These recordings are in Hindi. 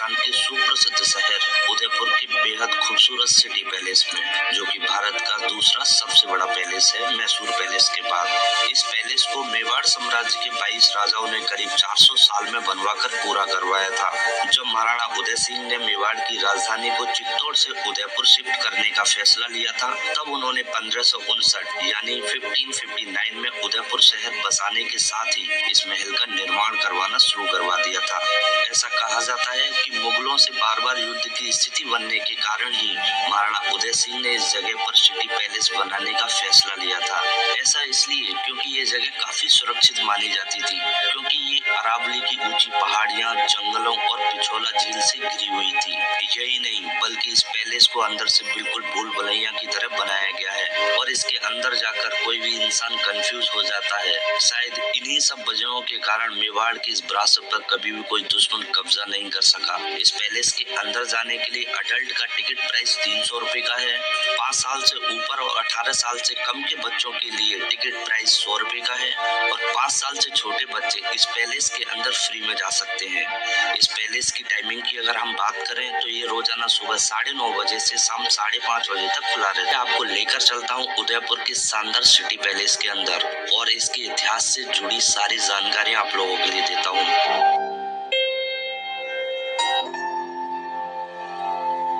राजस्थान के सुप्रसिद्ध शहर उदयपुर के बेहद खूबसूरत सिटी पैलेस में, जो कि भारत का दूसरा सबसे बड़ा पैलेस है मैसूर पैलेस के बाद। इस पैलेस को मेवाड़ साम्राज्य के 22 राजाओं ने करीब 400 साल में बनवाकर पूरा करवाया था। जब महाराणा उदय सिंह ने मेवाड़ की राजधानी को चित्तौड़ से उदयपुर शिफ्ट करने का फैसला लिया था, तब उन्होंने 1559 यानी 1559 में उदयपुर शहर बसाने के साथ ही इस महल का निर्माण करवाना शुरू करवा दिया था। ऐसा कहा जाता है कि मुगलों से बार बार युद्ध की स्थिति बनने के कारण ही महाराणा उदय सिंह ने इस जगह पर सिटी पैलेस बनाने का फैसला लिया था। ऐसा इसलिए क्योंकि ये जगह काफी सुरक्षित मानी जाती थी, क्योंकि ये अरावली की ऊंची पहाड़ियां, जंगलों और पिछोला झील से घिरी हुई थी। यही नहीं बल्कि इस पैलेस को अंदर से बिल्कुल भूल भुलैया की तरह बनाया गया है और इसके अंदर जाकर कोई भी इंसान कंफ्यूज हो जाता है। शायद इन्हीं सब वजहों के कारण मेवाड़ की इस विरासत पर कभी भी कोई दुश्मन कब्जा नहीं कर सका। इस पैलेस के अंदर जाने के लिए अडल्ट का टिकट प्राइस 300 रुपए का है। 5 साल से ऊपर और 18 साल से कम के बच्चों के लिए टिकट प्राइस 100 रुपए का है और 5 साल से छोटे बच्चे इस पैलेस के अंदर फ्री में जा सकते हैं। इस पैलेस की टाइमिंग की अगर हम बात करें तो ये रोजाना सुबह 9:30 बजे से शाम 5:30 बजे तक खुला रहता है। आपको लेकर चलता हूँ उदयपुर के शानदार सिटी पैलेस के अंदर और इसके इतिहास से जुड़ी सारी जानकारी आप लोगों के लिए देता हूँ।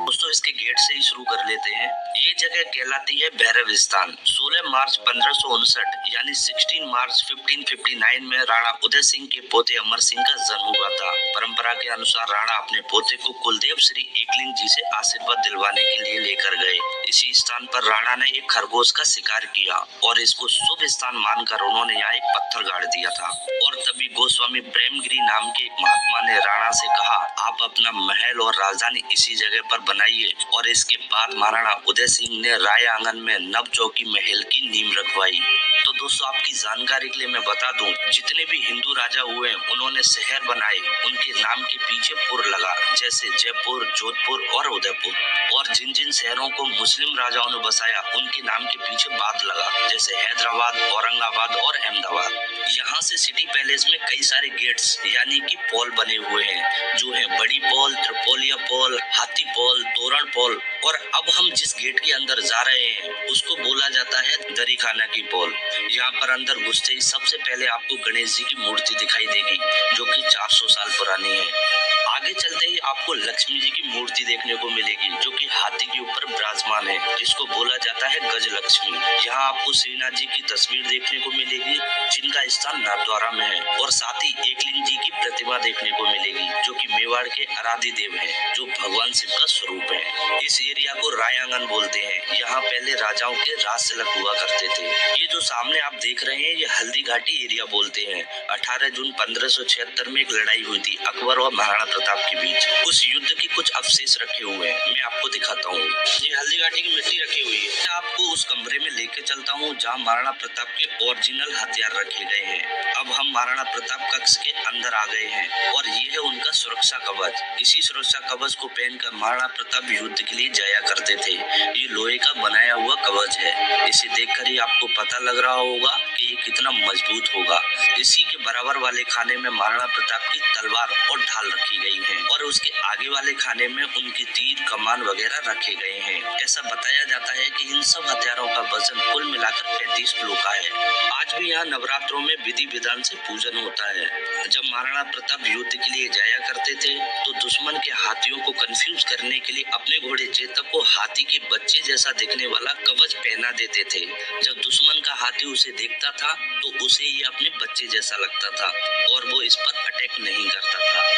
दोस्तों इसके गेट से ही शुरू कर लेते हैं। ये जगह कहलाती है भैरव स्थान। 16 मार्च 1559 यानी 16 मार्च 1559 में राणा उदय सिंह के पोते अमर सिंह का जन्म हुआ था। परंपरा के अनुसार राणा अपने पोते को कुलदेव श्री एकलिंग जी से आशीर्वाद दिलवाने के लिए लेकर गए। इसी स्थान पर राणा ने एक खरगोश का शिकार किया और इसको शुभ स्थान मानकर उन्होंने यहाँ एक पत्थर गाड़ दिया था और तभी गोस्वामी प्रेमगिरी नाम के एक महात्मा ने राणा से कहा, आप अपना महल और राजधानी इसी जगह पर बनाइए और इसके बाद महाराणा उदय सिंह ने राय आंगन में नव चौकी महल की नींव रखवाई। तो दोस्तों आपकी जानकारी के लिए मैं बता दूं, जितने भी हिंदू राजा हुए उन्होंने शहर बनाए, उनके नाम के पीछे पुर लगा, जैसे जयपुर, जोधपुर और उदयपुर। और जिन जिन शहरों को मुस्लिम राजाओं ने बसाया उनके नाम के पीछे बाद लगा, जैसे हैदराबाद, औरंगाबाद और अहमदाबाद। यहाँ से सिटी पैलेस में कई सारे गेट्स यानी कि पोल बने हुए हैं, जो है बड़ी पोल, त्रिपोलिया पोल, हाथी पोल, तोरण पोल और अब हम जिस गेट के अंदर जा रहे हैं उसको बोला जाता है दरी खाना की पोल। यहाँ पर अंदर घुसते ही सबसे पहले आपको गणेश जी की मूर्ति दिखाई देगी, जो कि 400 साल पुरानी है। आगे चलते ही आपको लक्ष्मी जी की मूर्ति देखने को मिलेगी, जो कि हाथी के ऊपर विराजमान है, जिसको बोला जाता है गज लक्ष्मी। यहाँ आपको श्रीनाथ जी की तस्वीर देखने को मिलेगी, जिनका स्थान नाथद्वारा में है और साथ ही एकलिंग जी की प्रतिमा देखने को मिलेगी, जो कि मेवाड़ के आराध्य देव है, जो भगवान शिव का स्वरूप है। इस एरिया को राय आंगन बोलते हैं। यहाँ पहले राजाओं के राज तिलक हुआ करते थे। ये जो सामने आप देख रहे हैं ये हल्दी घाटी एरिया बोलते हैं। 18 जून 1576 में एक लड़ाई हुई थी अकबर और महाराणा प्रताप के बीच। उस युद्ध के कुछ अवशेष रखे हुए हैं, मैं आपको दिखाता हूँ। ये हल्दी घाटी की मिट्टी रखी हुई है। मैं आपको उस कमरे में लेके चलता हूँ जहाँ महाराणा प्रताप के ओरिजिनल हथियार रखे गए हैं। अब हम महाराणा प्रताप कक्ष के अंदर आ गए हैं और ये है उनका सुरक्षा कवच। इसी सुरक्षा कवच को पहनकर महाराणा प्रताप युद्ध के लिए जाया करते थे। ये लोहे का बनाया हुआ कवच है। इसे देखकर ही आपको पता लग रहा होगा कि ये कितना मजबूत होगा। इसी के बराबर वाले खाने में महाराणा प्रताप की तलवार और ढाल रखी गई है और उसके आगे वाले खाने में उनके तीर, कमान वगैरह रखे गए हैं। ऐसा बताया जाता है कि इन सब हथियारों का वजन कुल मिलाकर 35 किलो का है। आज भी यहाँ नवरात्रों में विधि विधान से पूजन होता है। जब महाराणा प्रताप युद्ध के लिए जाया करते थे तो दुश्मन के हाथियों को कंफ्यूज करने के लिए अपने घोड़े चेतक को हाथी के बच्चे जैसा दिखने वाला कवच पहना देते थे। जब दुश्मन का हाथी उसे देखता था तो उसे ये अपने बच्चे जैसा लगता था और वो इस पर अटैक नहीं करता था।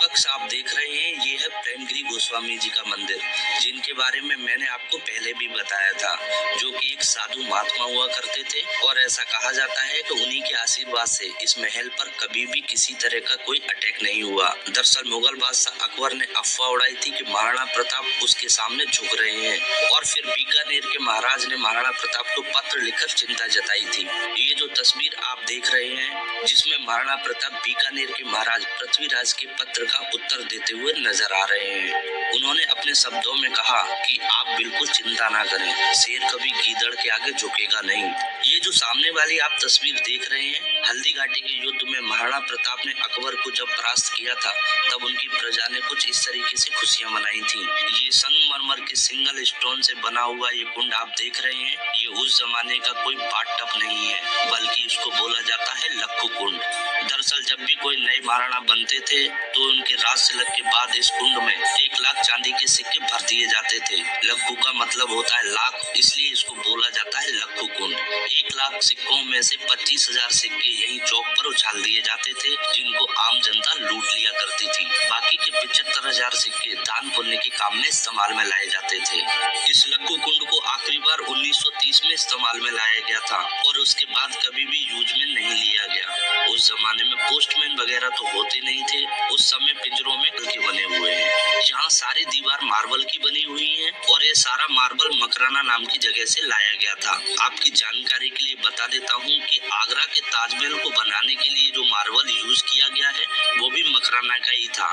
कक्ष आप देख रहे हैं ये है प्रेमगिरी गोस्वामी जी का मंदिर, जिनके बारे में मैंने आपको पहले भी बताया था, जो कि एक साधु महात्मा हुआ करते थे और ऐसा कहा जाता है कि उन्हीं के आशीर्वाद से इस महल पर कभी भी किसी तरह का कोई अटैक नहीं हुआ। दरअसल मुगल बादशाह अकबर ने अफवाह उड़ाई थी कि महाराणा प्रताप उसके सामने झुक रहे हैं और फिर बीकानेर के महाराज ने महाराणा प्रताप को पत्र लिखकर चिंता जताई थी। ये जो तस्वीर आप देख रहे हैं जिसमें महाराणा प्रताप बीकानेर के महाराज पृथ्वीराज के पत्र का उत्तर देते हुए नजर आ रहे हैं, उन्होंने अपने शब्दों में कहा कि आप बिल्कुल चिंता ना करें, शेर कभी गीदड़ के आगे झुकेगा नहीं। ये जो सामने वाली आप तस्वीर देख रहे हैं, हल्दी घाटी के युद्ध में महाराणा प्रताप ने अकबर को जब परास्त किया था, तब उनकी प्रजा ने कुछ इस तरीके से खुशियां मनाई थी। ये संगमरमर के सिंगल स्टोन से बना हुआ ये कुंड आप देख रहे हैं, ये उस जमाने का कोई बाथटब नहीं है, बल्कि इसको बोला जाता है लक्खू कुंड। दरअसल जब भी कोई नए महाराणा बनते थे, तो उनके राज तिलक के बाद इस कुंड में 1 लाख चांदी के सिक्के भर दिए जाते थे। लक्खू का मतलब होता है लाख, इसलिए इसको बोला जाता है लक्खू कुंड। 1 लाख सिक्कों में से 25,000 सिक्के यही चौक पर उछाल दिए जाते थे, जिनको आम जनता लूट लिया करती थी। बाकी के 75,000 सिक्के दान पुण्य के काम में इस्तेमाल में लाए जाते थे। इस लक्खू कुंड को आखिरी बार 1930 में इस्तेमाल में लाया गया था और उसके बाद कभी भी यूज में नहीं लिया गया। उस जमाने में पोस्टमैन वगैरह तो होते नहीं थे, उस समय पिंजरों में के बने हुए हैं। यहाँ सारी दीवार मार्बल की बनी हुई है और ये सारा मार्बल मकराना नाम की जगह से लाया गया था। आपकी जानकारी के लिए बता देता हूँ कि आगरा के ताजमहल को बनाने के लिए जो मार्बल यूज किया गया है, वो भी मकराना का ही था।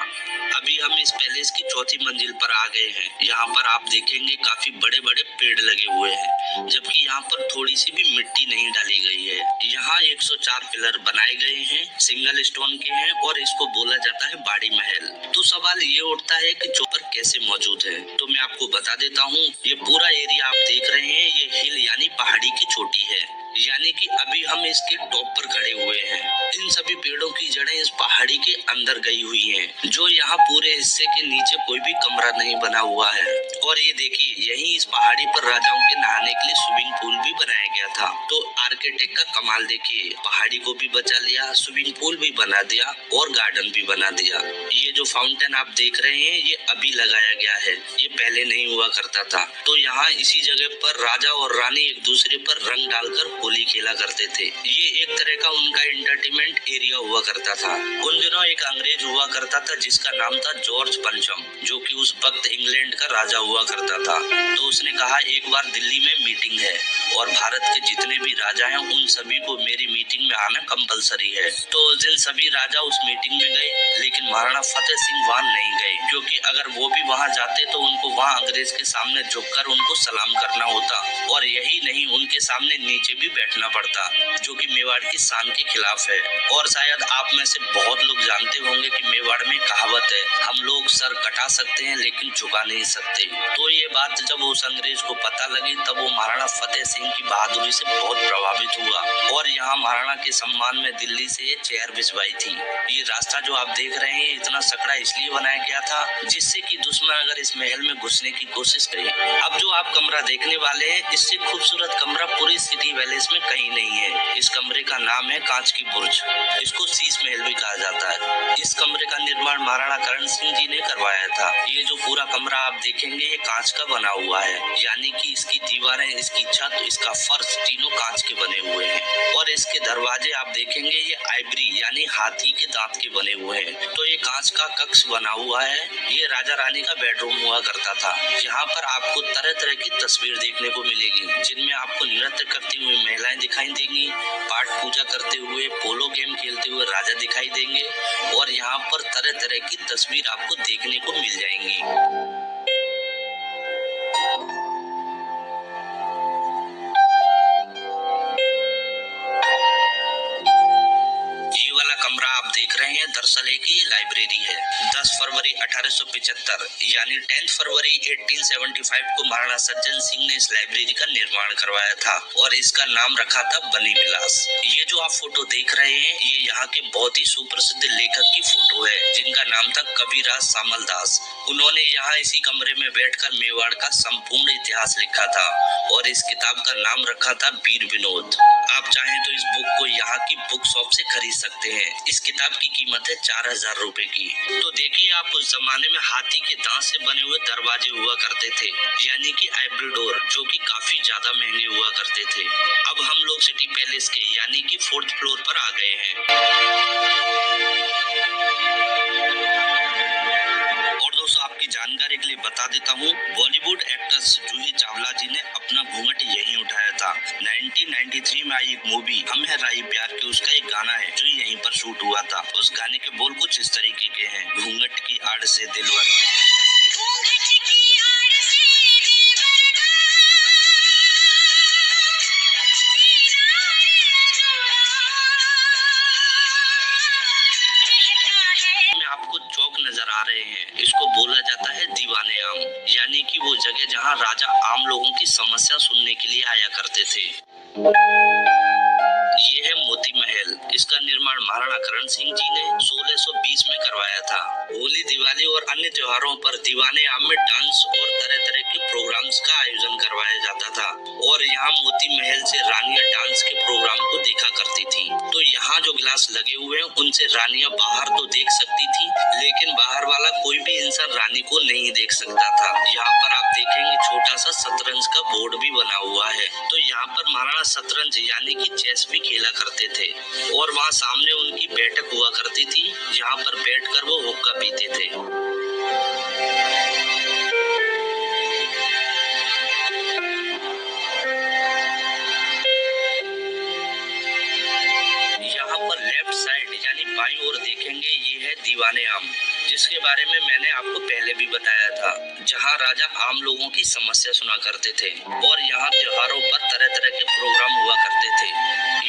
अभी हम इस पैलेस की 4थी मंजिल पर आ गए हैं। यहाँ पर आप देखेंगे काफी बड़े बड़े पेड़ लगे हुए हैं, जबकि यहाँ पर थोड़ी सी भी मिट्टी नहीं डाली गई है। यहाँ 104 पिलर बनाए गए हैं, सिंगल स्टोन के हैं और इसको बोला जाता है बाड़ी महल। तो सवाल ये उठता है कि चौपर कैसे मौजूद है, तो मैं आपको बता देता हूँ। ये पूरा एरिया आप देख रहे हैं, ये हिल यानी पहाड़ी की चोटी है, यानी कि अभी हम इसके टॉप पर खड़े हुए हैं। इन सभी पेड़ों की जड़ें इस पहाड़ी के अंदर गई हुई हैं, जो यहाँ पूरे हिस्से के नीचे कोई भी कमरा नहीं बना हुआ है। और ये देखिए, यहीं इस पहाड़ी पर राजाओं के नहाने के लिए स्विमिंग पूल भी बनाया गया था। तो आर्किटेक्ट का कमाल देखिए, पहाड़ी को भी बचा लिया, स्विमिंग पूल भी बना दिया और गार्डन भी बना दिया। ये जो फाउंटेन आप देख रहे हैं, ये अभी लगाया गया है, ये पहले नहीं हुआ करता था। तो यहाँ इसी जगह पर राजा और रानी एक दूसरे पर रंग डालकर होली खेला करते थे। ये एक तरह का उनका एंटरटेनमेंट एरिया हुआ करता था। उन दिनों एक अंग्रेज हुआ करता था जिसका नाम था जॉर्ज पंचम, जो कि उस वक्त इंग्लैंड का राजा हुआ करता था। तो उसने कहा एक बार दिल्ली में मीटिंग है और भारत के जितने भी राजा हैं उन सभी को मेरी मीटिंग में आना कंपलसरी है। तो उस दिन सभी राजा उस मीटिंग में गए, लेकिन महाराणा फतेह सिंह वहां नहीं गए, क्योंकि अगर वो भी वहां जाते तो उनको वहां अंग्रेज के सामने झुककर उनको सलाम करना होता, और यही नहीं उनके सामने नीचे भी बैठना पड़ता, जो कि मेवाड़ की शान के खिलाफ है। और शायद आप में से बहुत लोग जानते होंगे कि मेवाड़ में कहावत है, हम लोग सर कटा सकते हैं लेकिन झुका नहीं सकते। तो ये बात जब उस अंग्रेज को पता लगी, तब वो महाराणा फतेह सिंह की बहादुरी से बहुत प्रभावित हुआ और यहाँ महाराणा के सम्मान में दिल्ली से ये चेयर भिजवाई थी। ये रास्ता जो आप देख रहे हैं, इतना सकड़ा इसलिए बनाया गया था जिससे कि दुश्मन अगर इस महल में घुसने की कोशिश करे। अब जो आप कमरा देखने वाले हैं, इससे खूबसूरत कमरा पूरी सिटी पैलेस में कहीं नहीं है। इस कमरे का नाम है कांच की बुर्ज, इसको शीश महल भी कहा जाता है। इस कमरे का निर्माण महाराणा करण सिंह जी ने करवाया था। ये जो पूरा कमरा आप देखेंगे, ये कांच का बना हुआ है, यानी कि इसकी दीवारें, इसकी छत, इसका फर्श तीनों कांच के बने हुए हैं। और इसके दरवाजे आप देखेंगे, ये आइवरी यानी हाथी के दांत के बने हुए हैं। तो ये कांच का कक्ष बना हुआ है। ये राजा रानी का बेडरूम हुआ करता था। यहाँ पर आपको तरह तरह की तस्वीर देखने को मिलेगी, जिनमें आपको नृत्य करती हुई महिलाएं दिखाई देंगी, पाठ पूजा करते हुए, पोलो गेम खेलते हुए राजा दिखाई देंगे, और यहाँ पर तरह तरह की तस्वीर आपको देखने को मिल जाएंगी। ये वाला कमरा आप देख रहे हैं, दरअसल एक ये लाइब्रेरी है। 10 फरवरी 1875 यानी 10 फरवरी 1875 को महाराणा सज्जन सिंह ने इस लाइब्रेरी का निर्माण करवाया था और इसका नाम रखा था बनी विलास। ये जो आप फोटो देख रहे हैं, ये यहाँ के बहुत ही सुप्रसिद्ध लेखक की फोटो है, जिनका नाम था कविराज सामल दास। उन्होंने यहाँ इसी कमरे में बैठकर मेवाड़ का संपूर्ण इतिहास लिखा था और इस किताब का नाम रखा था वीर विनोद। आप चाहें तो इस बुक को यहाँ की बुक शॉप से खरीद सकते हैं। इस किताब की कीमत है 4,000 रुपए की। तो देखिए, आप उस जमाने में हाथी के दांत से बने हुए दरवाजे हुआ करते थे, यानी कि आइवरी डोर, जो कि काफी ज्यादा महंगे हुआ करते थे। अब हम लोग सिटी पैलेस के यानी कि 4th फ्लोर पर आ गए हैं। और दोस्तों, आपकी जानकारी के लिए बता देता हूँ, बॉलीवुड एक्ट्रेस जूही चावला जी ने अपना घूंघट यहीं उठाया था। 1993 में आई एक मूवी हम है राही प्यार की, उसका एक गाना है जो यहीं पर शूट हुआ था। उस गाने के बोल कुछ इस तरीके के हैं, घूंघट की आड़ से दिलवर यानी कि वो जगह जहाँ राजा आम लोगों की समस्या सुनने के लिए आया करते थे। ये है मोती महल। इसका निर्माण महाराणा करण सिंह जी ने 1620 में करवाया था। होली, दिवाली और अन्य त्योहारों पर दीवाने आम में डांस और तरह तरह के प्रोग्राम्स का आयोजन करवाया जाता था और यहाँ मोती महल से रानियां डांस के प्रोग्राम को देखा करती थी। तो यहाँ जो ग्लास लगे हुए हैं उनसे रानियां बाहर तो देख सकती थी, लेकिन बाहर वाला कोई भी इंसान रानी को नहीं देख सकता था। यहाँ पर आप देखेंगे छोटा सा शतरंज का बोर्ड भी बना हुआ है। तो यहाँ पर महाराणा शतरंज यानी कि चेस भी खेला करते थे और वहाँ सामने उनकी बैठक हुआ करती थी, जहाँ पर बैठकर वो हुक्का पीते थे। यहाँ पर लेफ्ट साइड यानी बाईं ओर देखेंगे, ये है दीवाने आम, जिसके बारे में मैंने आपको पहले भी बताया था, जहाँ राजा आम लोगों की समस्या सुना करते थे और यहाँ त्योहारों पर तरह तरह के प्रोग्राम हुआ करते थे।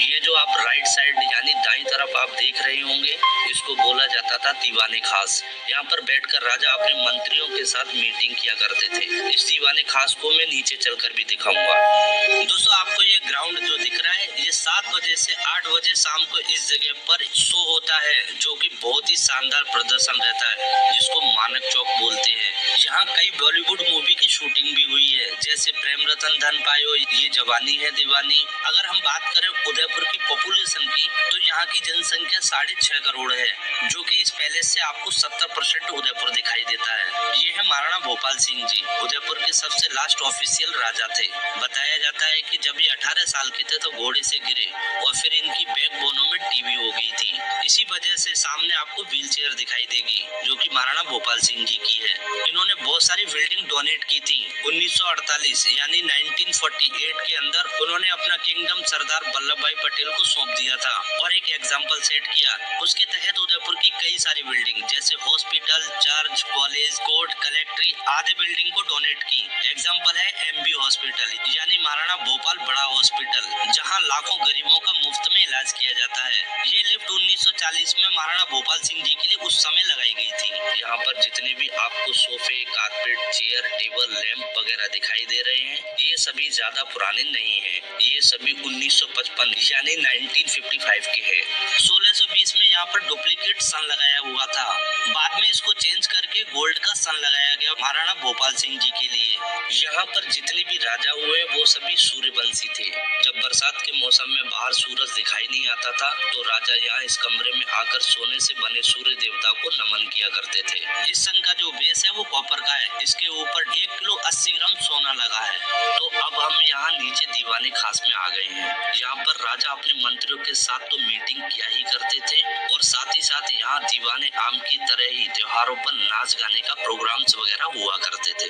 ये जो आप राइट साइड यानी दाईं तरफ आप देख रहे होंगे, इसको बोला जाता था दीवाने खास। यहाँ पर बैठकर राजा अपने मंत्रियों के साथ मीटिंग किया करते थे। इस दीवाने खास को मैं नीचे चलकर भी दिखाऊंगा। दोस्तों, आपको ये ग्राउंड जो दिख रहा है, ये 7 बजे से 8 बजे शाम को इस जगह पर शो होता है, जो कि बहुत ही शानदार प्रदर्शन रहता है, जिसको मानक चौक बोलते हैं। यहाँ कई बॉलीवुड मूवी की शूटिंग भी हुई है, जैसे प्रेम रतन धन पायो, ये जवानी है दीवानी। अगर हम बात करें उदयपुर की पॉपुलेशन की, तो यहाँ की जनसंख्या 6.5 करोड़ है, जो कि इस पैलेस से आपको 70% उदयपुर दिखाई देता है। ये है महाराणा भोपाल सिंह जी, उदयपुर के सबसे लास्ट ऑफिशियल राजा थे। बताया जाता है कि जब ये 18 साल के थे तो घोड़े से गिरे और फिर इनकी बैकबोनों में टीबी हो गई थी। इसी वजह से सामने आपको व्हील चेयर दिखाई देगी, जो कि महाराणा भोपाल सिंह जी की है। इन्होंने बहुत सारी बिल्डिंग डोनेट की थी। 1948 यानी 1948 के अंदर उन्होंने अपना किंगडम सरदार वल्लभ भाई पटेल को सौंप दिया था और एक एग्जाम्पल सेट किया। उसके तहत उदयपुर की कई सारी बिल्डिंग जैसे हॉस्पिटल, चर्च, कॉलेज, कोर्ट, कलेक्ट्री आदि बिल्डिंग को डोनेट की। एग्जाम्पल है एमबी हॉस्पिटल यानी महाराणा भोपाल बड़ा हॉस्पिटल, जहां लाखों गरीबों का मुफ्त में इलाज किया जाता है। ये लिफ्ट 1940 में महाराणा भोपाल सिंह जी के लिए उस समय लगाई गई थी। यहाँ पर जितने भी आपको सोफे, कारपेट, चेयर, टेबल, लैंप वगैरह दिखाई दे रहे हैं, ये सभी ज्यादा पुराने नहीं है। ये सभी 1955 यानी 1955 के हैं। 1620 में यहाँ पर डुप्लीकेट सन लगाया हुआ था। बाद में इसको चेंज करके गोल्ड का सन लगाया गया महाराणा भोपाल सिंह जी के लिए। यहाँ पर जितने भी राजा हुए वो सभी सूर्यवंशी थे। जब बरसात के मौसम में बाहर सूरज दिखाई नहीं आता था, तो राजा यहाँ इस कमरे में आकर सोने से बने सूर्य देवता को नमन किया करते थे। इस सन का जो बेस है वो कॉपर का है। इसके ऊपर 1 किलो 80 ग्राम सोना लगा है। तो अब हम यहाँ नीचे दीवाने खास में आ गए हैं। यहाँ पर राजा अपने मंत्रियों के साथ तो मीटिंग किया ही करते थे और साथ ही साथ यहाँ दीवाने आम की तरह ही त्योहारों पर नाच गाने का प्रोग्राम्स वगैरह हुआ करते थे।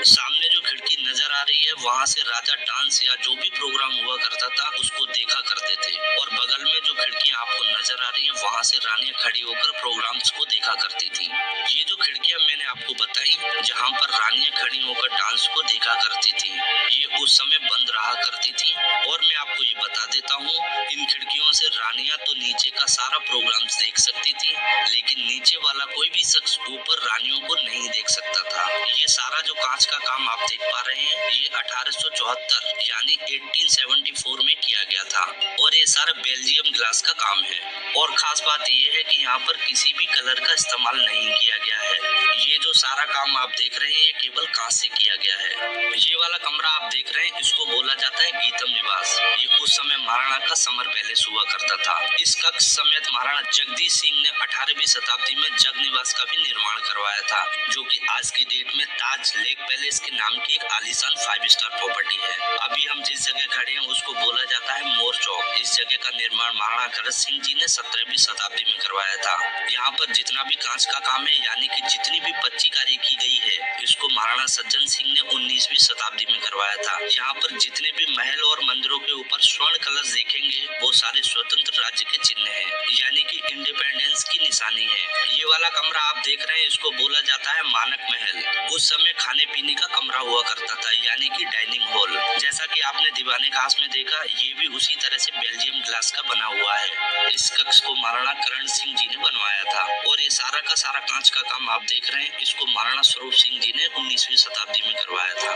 सामने जो खिड़की नजर आ रही है, वहाँ से राजा डांस या जो भी प्रोग्राम हुआ करता था उसको देखा करते थे और बगल में जो खिड़कियाँ आपको नजर आ रही है, वहाँ से रानियां खड़ी होकर प्रोग्राम्स को देखा करती थी। ये जो खिड़कियाँ मैंने आपको बताई, जहाँ पर रानियां खड़ी होकर डांस को देखा करती थी, ये उस समय बंद रहा करती थी। और मैं आपको ये बता देता हूँ, इन खिड़कियों से रानियां तो नीचे का सारा प्रोग्राम देख सकती थी, लेकिन नीचे वाला कोई भी शख्स ऊपर रानियों को नहीं देख सकता था। ये सारा जो कांच का काम आप देख पा रहे हैं, ये 1874 यानी 1874 में किया गया था और ये सारा बेल्जियम ग्लास का काम है। और खास बात ये है कि यहाँ पर किसी भी कलर का इस्तेमाल नहीं किया गया है। ये जो सारा काम आप देख रहे हैं, ये केवल कांच से किया गया है। ये वाला कमरा आप देख रहे हैं, इसको बोला जाता है गीतम निवास। ये उस समय महाराणा का समर पैलेस हुआ करता था। इस कक्ष समेत महाराणा जगदीश सिंह ने 18वीं शताब्दी में जग निवास का भी निर्माण करवाया था, जो कि आज की डेट में ताज लेक पैलेस के नाम की एक आलीशान 5 स्टार प्रॉपर्टी है। अभी हम जिस जगह खड़े हैं उसको बोला जाता है मोर चौक। इस जगह का निर्माण महाराणा करण सिंह जी ने 17वीं शताब्दी में करवाया था। यहाँ पर जितना भी कांच का काम है, यानी कि जितनी भी पच्चीकारी की गई है, इसको महाराणा सज्जन सिंह ने 19वीं शताब्दी में करवाया था। यहाँ पर जितने भी महल और मंदिरों के ऊपर स्वर्ण कलश देखेंगे, वो सारे स्वतंत्र राज्य के चिन्ह हैं, यानी कि इंडिपेंडेंस की निशानी है। ये वाला कमरा आप देख रहे हैं, इसको बोला जाता है मानक महल। उस समय खाने पीने का कमरा हुआ करता था, यानी कि की डाइनिंग हॉल। जैसा कि आपने दीवाने खास में देखा, ये भी उसी तरह से बेल्जियम ग्लास का बना हुआ है। इस कक्ष को महाराणा करण सिंह जी ने बनवाया था और ये सारा का सारा कांच का काम आप देख रहे हैं, इसको महाराणा स्वरूप सिंह जी ने 19वीं शताब्दी में करवाया था।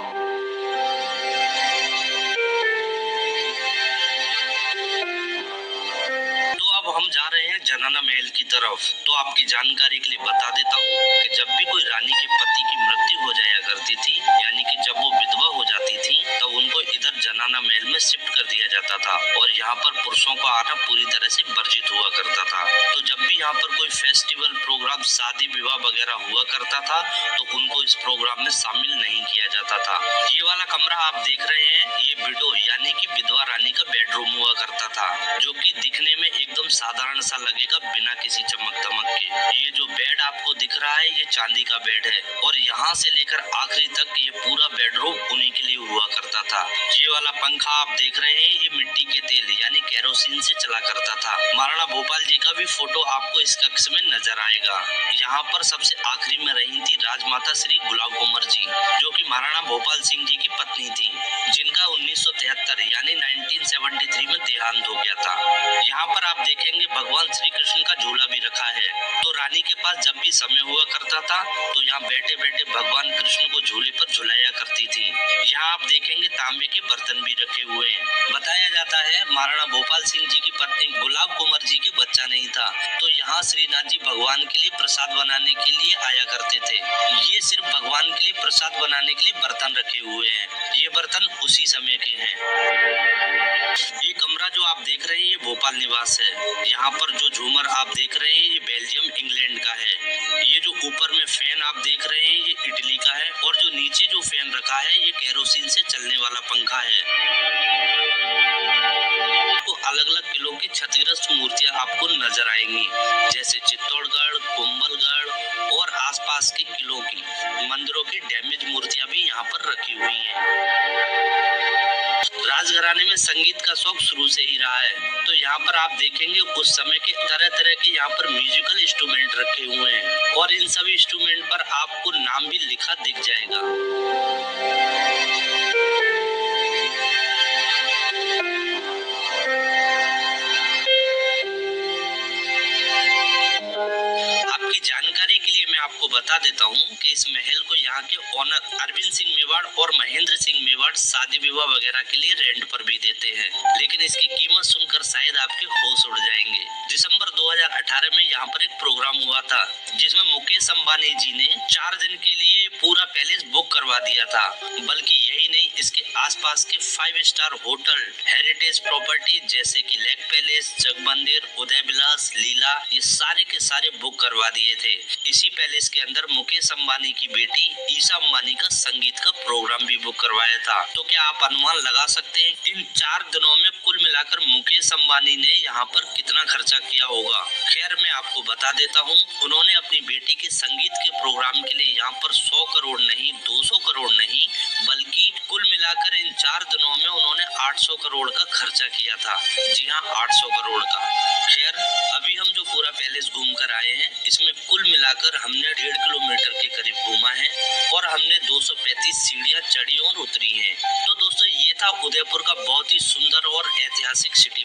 हम जा रहे हैं जनाना महल की तरफ। तो आपकी जानकारी के लिए बता देता हूँ कि जब भी कोई रानी के पति की मृत्यु हो जाया करती थी, यानी कि जब वो विधवा हो जाती थी, तब उनको इधर जनाना महल में शिफ्ट कर दिया जाता था और यहाँ पर पुरुषों का आना पूरी तरह से वर्जित हुआ करता था। तो जब भी यहाँ पर कोई फेस्टिवल प्रोग्राम, शादी विवाह वगैरह हुआ करता था, तो उनको इस प्रोग्राम में शामिल नहीं किया जाता था। ये वाला कमरा आप देख रहे हैं, ये विडो यानी कि विधवा रानी का बेडरूम हुआ करता था, जो कि दिखने में एकदम साधारण सा लगेगा, बिना किसी चमक दमक के। ये जो बेड आपको दिख रहा है, ये चांदी का बेड है और यहाँ से लेकर आखिरी तक ये पूरा बेडरूम उन्हीं के लिए हुआ करता था। ये वाला पंखा आप देख रहे हैं, ये मिट्टी के तेल यानी केरोसिन से चला करता था। महाराणा भोपाल जी का भी फोटो आपको इस कक्ष में नजर आएगा। यहाँ पर सबसे आखिरी में रही थी राजमाता श्री गुलाब कुंवर जी, जो कि महाराणा भोपाल सिंह जी की पत्नी थी, जिनका 1973 यानी 1973 में देहांत हो गया था। यहाँ पर आप देखेंगे भगवान श्री कृष्ण का झूला भी रखा है। तो रानी के पास जब भी समय हुआ करता था, तो यहाँ बैठे बैठे भगवान कृष्ण को झूले पर झुलाया करती थी। यहाँ आप देखेंगे तांबे के बर्तन भी रखे हुए हैं। बताया जाता है महाराणा भोपाल सिंह जी की पत्नी गुलाब कुंवर जी के बच्चा नहीं था, तो यहाँ श्रीनाथ जी भगवान के लिए प्रसाद बनाने के लिए आया करते थे। ये सिर्फ भगवान के लिए प्रसाद बनाने के लिए बर्तन रखे हुए हैं। ये बर्तन उसी समय के हैं। ये कमरा जो आप देख रहे हैं, ये भोपाल निवास है। यहाँ पर जो झूमर आप देख रहे हैं, ये बेल्जियम इंग्लैंड का है। ये जो ऊपर में फैन आप देख रहे हैं, ये इटली का है और जो नीचे जो फैन रखा है, ये केरोसिन से चलने वाला पंखा है। अलग अलग किलों की क्षतिग्रस्त मूर्तियां आपको नजर आएंगी, जैसे चित्तौड़गढ़, कुंभलगढ़ और आसपास के किलों की मंदिरों की डैमेज मूर्तियां भी यहाँ पर रखी हुई हैं। राजघराने में संगीत का शौक शुरू से ही रहा है, तो यहाँ पर आप देखेंगे उस समय के तरह तरह के यहाँ पर म्यूजिकल इंस्ट्रूमेंट रखे हुए हैं और इन सभी इंस्ट्रूमेंट पर आपको नाम भी लिखा दिख जाएगा। आपकी जानकारी के लिए मैं आपको बता देता हूँ कि इस महल को यहाँ के ओनर अरविंद सिंह मेवाड़ और महेंद्र सिंह मेवाड़ शादी विवाह वगैरह के लिए रेंट पर भी देते हैं, लेकिन इसकी कीमत सुनकर शायद आपके होश उड़ जाएंगे। दिसंबर 2018 में यहाँ पर एक प्रोग्राम हुआ था, जिसमें मुकेश अंबानी जी ने 4 दिन के लिए पूरा पैलेस बुक करवा दिया था। बल्कि यही नहीं, इसके आसपास के 5 स्टार होटल, हेरिटेज प्रॉपर्टी जैसे कि लेक पैलेस, जगमंदिर, उदय विलास, लीला, ये सारे के सारे बुक करवा दिए थे। इसी पैलेस के अंदर मुकेश अंबानी की बेटी ईशा अंबानी का संगीत का प्रोग्राम भी बुक करवाया था। तो क्या आप अनुमान लगा सकते हैं इन 4 दिनों में कुल मिलाकर मुकेश अंबानी ने यहाँ पर कितना खर्चा किया होगा? खैर, मैं आपको बता देता हूँ, उन्होंने अपनी बेटी के संगीत के प्रोग्राम के लिए यहाँ पर 100 करोड़ नहीं, 200 करोड़ नहीं, बल्कि कुल मिलाकर इन 4 दिनों में उन्होंने 800 करोड़ का खर्चा किया था। जी हाँ, 800 करोड़ का। खैर, अभी हम जो पूरा पैलेस घूम कर आए हैं, इसमें कुल मिलाकर हमने 1.5 किलोमीटर के करीब घूमा है और हमने 235 सीढ़ियां चढ़ी और उतरी हैं। तो दोस्तों, ये था उदयपुर का बहुत ही सुंदर और ऐतिहासिक सिटी।